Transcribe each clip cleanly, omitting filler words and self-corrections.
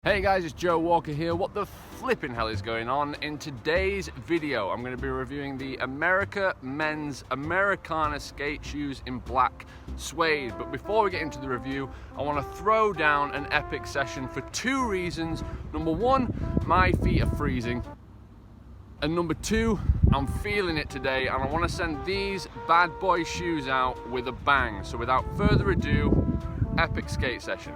Hey guys, it's Joe Walker here. What the flipping hell is going on? In today's video, I'm going to be reviewing the Emerica men's Americana skate shoes in black suede. But before we get into the review, I want to throw down an epic session for two reasons. Number one, my feet are freezing. And number two, I'm feeling it today and I want to send these bad boy shoes out with a bang. So without further ado, epic skate session.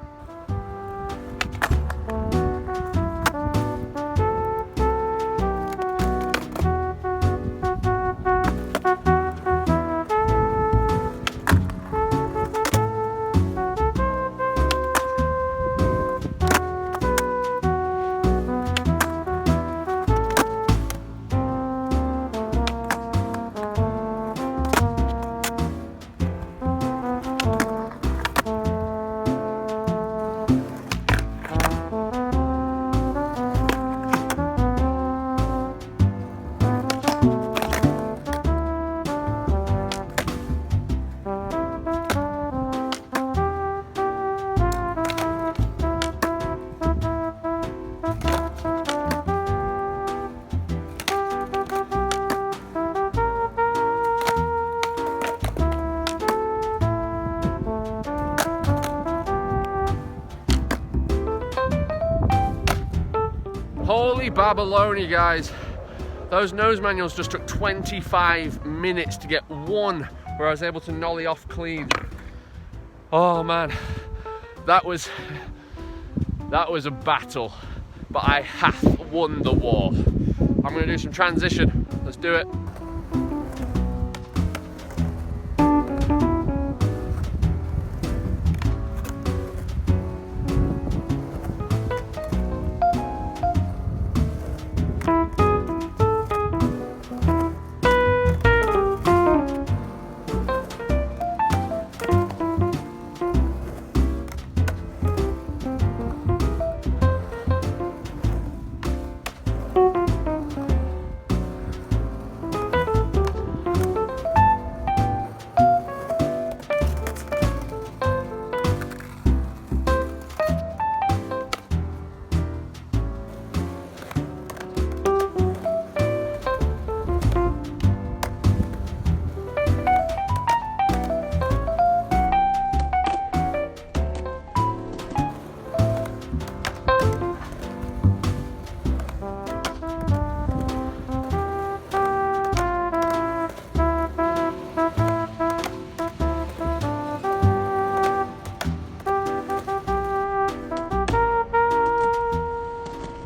Holy Babyloni, guys. Those nose manuals just took 25 minutes to get one where I was able to nollie off clean. Oh man, that was a battle, but I have won the war. I'm gonna do some transition. Let's do it.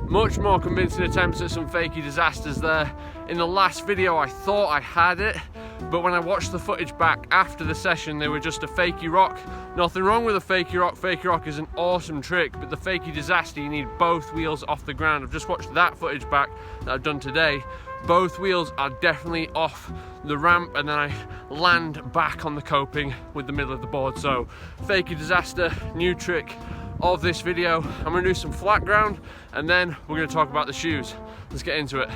Much more convincing attempts at some fakey disasters there. In the last video I thought I had it, but when I watched the footage back after the session they were just a fakey rock. Nothing wrong with a fakey rock. Fakey rock is an awesome trick, but the fakey disaster you need both wheels off the ground. I've just watched that footage back that I've done today. Both wheels are definitely off the ramp and then I land back on the coping with the middle of the board. So fakey disaster, new trick of this video. I'm gonna do some flat ground and then we're gonna talk about the shoes. Let's get into it.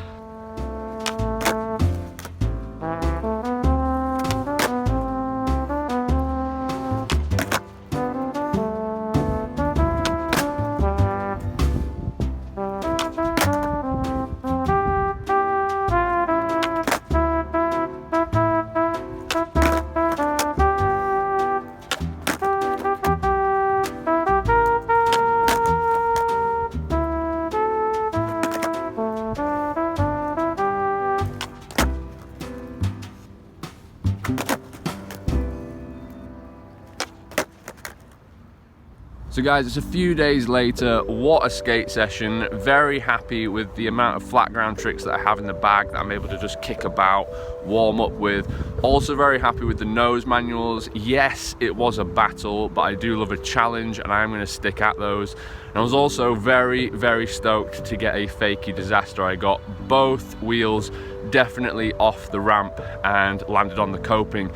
So guys, it's a few days later. What a skate session. Very happy with the amount of flat ground tricks that I have in the bag that I'm able to just kick about, warm up with. Also very happy with the nose manuals. Yes, it was a battle, but I do love a challenge and I'm gonna stick at those. And I was also very, very stoked to get a fakey disaster. I got both wheels definitely off the ramp and landed on the coping.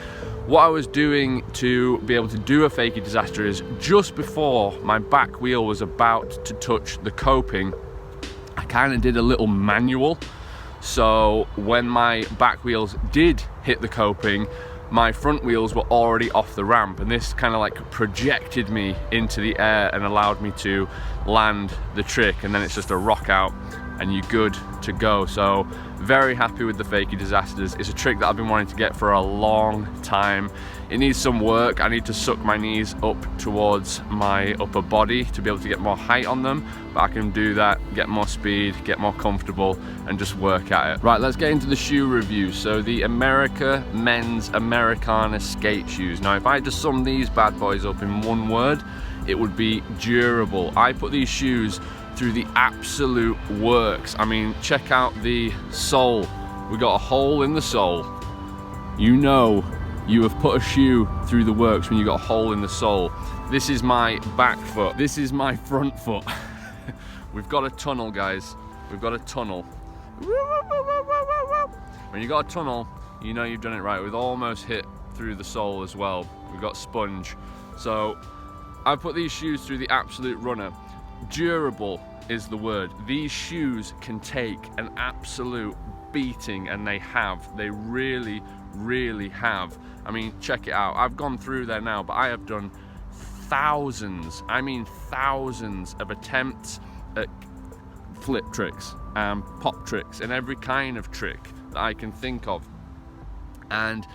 What I was doing to be able to do a fakey disaster is just before my back wheel was about to touch the coping, I kind of did a little manual. So when my back wheels did hit the coping, my front wheels were already off the ramp, and this kind of like projected me into the air and allowed me to land the trick, and then it's just a rock out and you're good to go. So very happy with the fakie disasters. It's a trick that I've been wanting to get for a long time. It needs some work. I need to suck my knees up towards my upper body to be able to get more height on them, but I can do that, get more speed, get more comfortable, and just work at it. Right, let's get into the shoe review. So the Emerica Men's Americana Skate Shoes. Now if I had to sum these bad boys up in one word, it would be durable. I put these shoes through the absolute works. I mean, check out the sole. We got a hole in the sole. You know you have put a shoe through the works when you got a hole in the sole. This is my back foot. This is my front foot. We've got a tunnel, guys. We've got a tunnel. When you got a tunnel, you know you've done it right. We've almost hit through the sole as well. We've got sponge. So I've put these shoes through the absolute runner. Durable is the word. These shoes can take an absolute beating, and they have. They really, really have. I mean, check it out. I've gone through there now, but I have done thousands, I mean thousands of attempts at flip tricks and pop tricks and every kind of trick that I can think of. And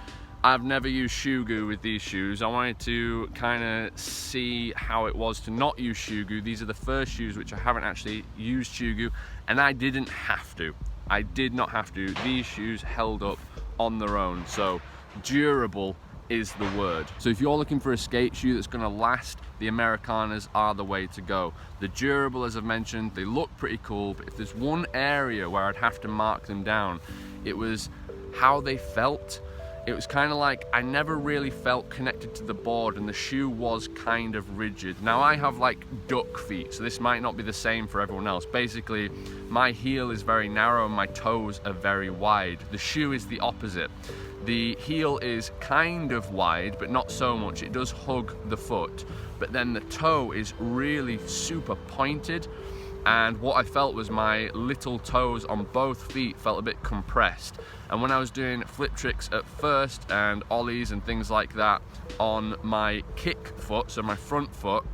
I've never used shoe goo with these shoes. I wanted to kind of see how it was to not use shoe goo. These are the first shoes which I haven't actually used shoe goo, and I didn't have to. I did not have to. These shoes held up on their own. So durable is the word. So if you're looking for a skate shoe that's going to last, the Americanas are the way to go. The durable, as I've mentioned, they look pretty cool, but if there's one area where I'd have to mark them down, it was how they felt. It was kind of like I never really felt connected to the board, and the shoe was kind of rigid. Now I have like duck feet, so this might not be the same for everyone else. Basically, my heel is very narrow and my toes are very wide. The shoe is the opposite. The heel is kind of wide, but not so much. It does hug the foot, but then the toe is really super pointed. And what I felt was my little toes on both feet felt a bit compressed. And when I was doing flip tricks at first and ollies and things like that on my kick foot, so my front foot,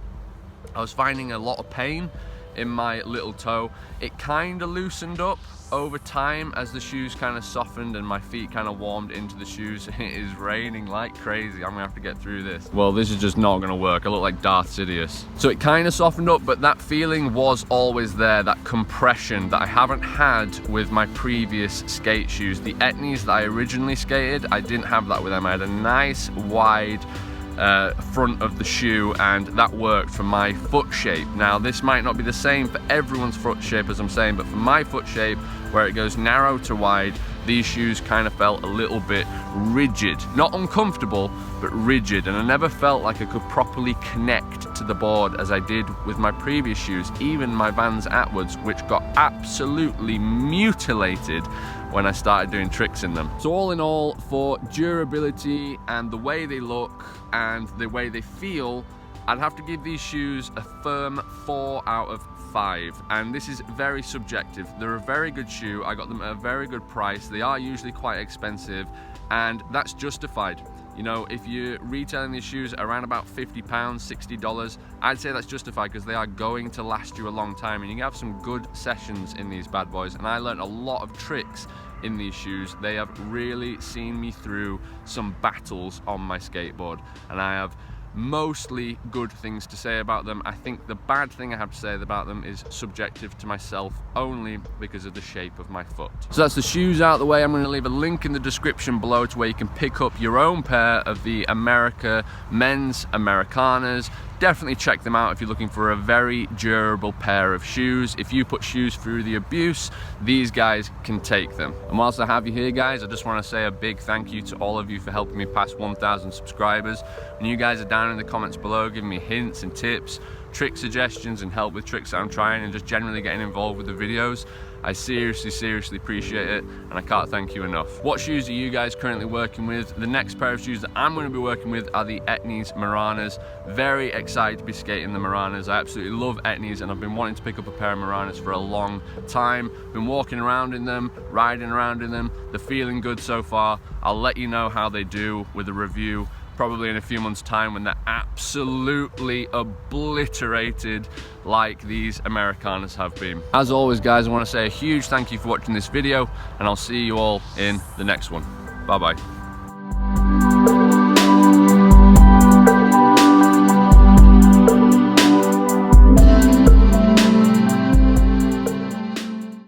I was finding a lot of pain in my little toe. It kind of loosened up over time as the shoes kind of softened and my feet kind of warmed into the shoes. It is raining like crazy. I'm gonna have to get through this. Well, this is just not gonna work. I look like Darth Sidious. So it kind of softened up, but that feeling was always there, that compression that I haven't had with my previous skate shoes. The Etnies that I originally skated, I didn't have that with them. I had a nice wide front of the shoe, and that worked for my foot shape. Now this might not be the same for everyone's foot shape, as I'm saying, but for my foot shape, where it goes narrow to wide, these shoes kind of felt a little bit rigid. Not uncomfortable, but rigid, and I never felt like I could properly connect to the board as I did with my previous shoes, even my Vans Atwoods, which got absolutely mutilated when I started doing tricks in them. So all in all, for durability and the way they look and the way they feel, I'd have to give these shoes a firm 4 out of 5, and this is very subjective. They're a very good shoe. I got them at a very good price. They are usually quite expensive, and that's justified. You know, if you're retailing these shoes around about £50, $60, I'd say that's justified because they are going to last you a long time, and you can have some good sessions in these bad boys. And I learned a lot of tricks in these shoes. They have really seen me through some battles on my skateboard, and I have mostly good things to say about them. I think the bad thing I have to say about them is subjective to myself only because of the shape of my foot. So that's the shoes out of the way. I'm going to leave a link in the description below to where you can pick up your own pair of the Emerica Men's Americanas. Definitely check them out if you're looking for a very durable pair of shoes. If you put shoes through the abuse, these guys can take them. And whilst I have you here, guys, I just want to say a big thank you to all of you for helping me past 1,000 subscribers. And you guys are down in the comments below giving me hints and tips, trick suggestions and help with tricks that I'm trying, and just generally getting involved with the videos. I seriously appreciate it, and I can't thank you enough. What shoes are you guys currently working with? The next pair of shoes that I'm going to be working with are the Etnies Maranas. Very excited to be skating the Maranas. I absolutely love Etnies, and I've been wanting to pick up a pair of Maranas for a long time. Been walking around in them, riding around in them. They're feeling good so far. I'll let you know how they do with a review probably in a few months' time when they're absolutely obliterated like these Americanas have been. As always, guys, I want to say a huge thank you for watching this video, and I'll see you all in the next one. Bye bye.